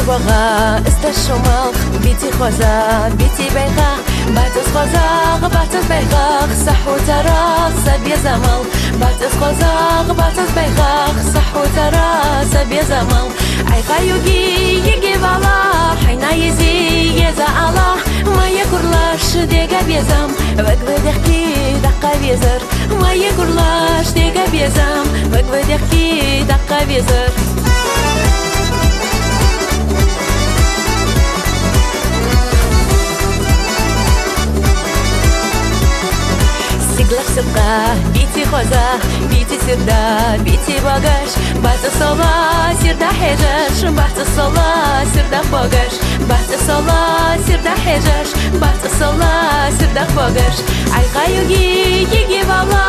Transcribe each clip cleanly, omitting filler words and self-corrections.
بغا استشمال بيتي خوزا بيتي بيغا باتس خوزا باتس بيغا صح وترى سبي زمال باتس خوزا باتس بيغا صح وترى سبي زمال اي خايوغي يجي بالا حينا يزي يزا الله ما يكرلاش ديغا بيزام وقبدخكي دقا بيزر ما يكرلاش ديغا بيزام وقبدخكي دقا بيزر سبقه بيتي خوزا بيتي سردا بيتي باقاش بات الصلاة سردا حجاش بات الصلاة سردا باقاش بات الصلاة سردا حجاش بات الصلاة سردا باقاش عي خايوغي يجي بالا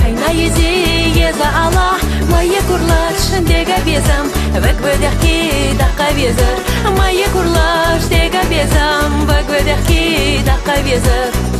حينا يزي يزا الله ما يكرلاش ديغا بيزام بقبدخكي دقا بيزر ما يكرلاش ديغا بيزام بقبدخكي دقا بيزر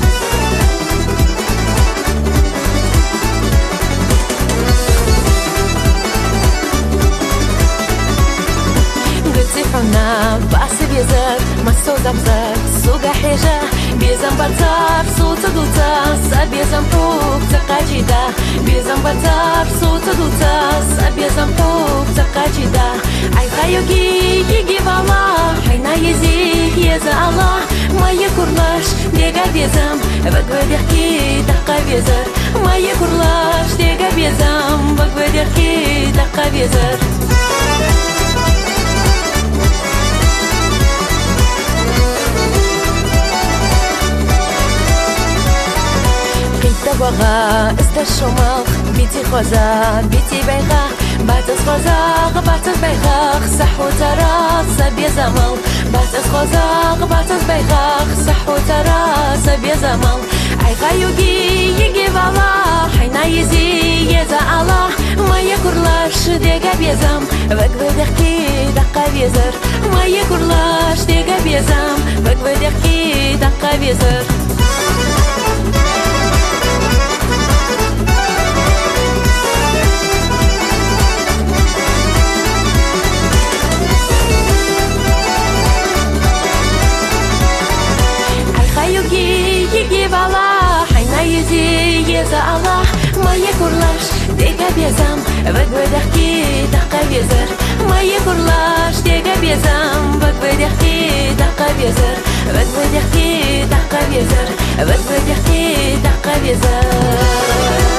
حنا باس بيزر مسو زبزر سوغا حيجا بيزم بطار صوت دوتا سبيزم فوق تقاجدا بيزم بطار صوت دوتا سبيزم فوق تقاجدا اي خايوغي يجي بالا حينا يزي يزا الله ما يكرلاش ديغا بيزم بقبدخكي دقا بيزر ما يكرلاش ديغا بيزم بقبدخكي دقا بيزر بغا استشمال بيتي خوزا بيتي بيغا باتس خوزا باتس بيغا صح وترى سبي زمال باتس خوزا باتس بيغا صح وترى سبي زمال اي خايوغي يجي بالا حينا يزي يزا الله ما يكرلاش ديغا بيزام وقبدخكي دقا بيزر ما يكرلاش ديغا بيزام وقبدخكي دقا بيزر يجي بالا حينا يزي يزا الله ما يكرلاش ديغا بيزام بقبدخكي دقا بيزر ما يكرلاش ديغا بيزام بقبدخكي دقا بيزر بقبدخكي دقا بيزر بقبدخكي دقا بيزر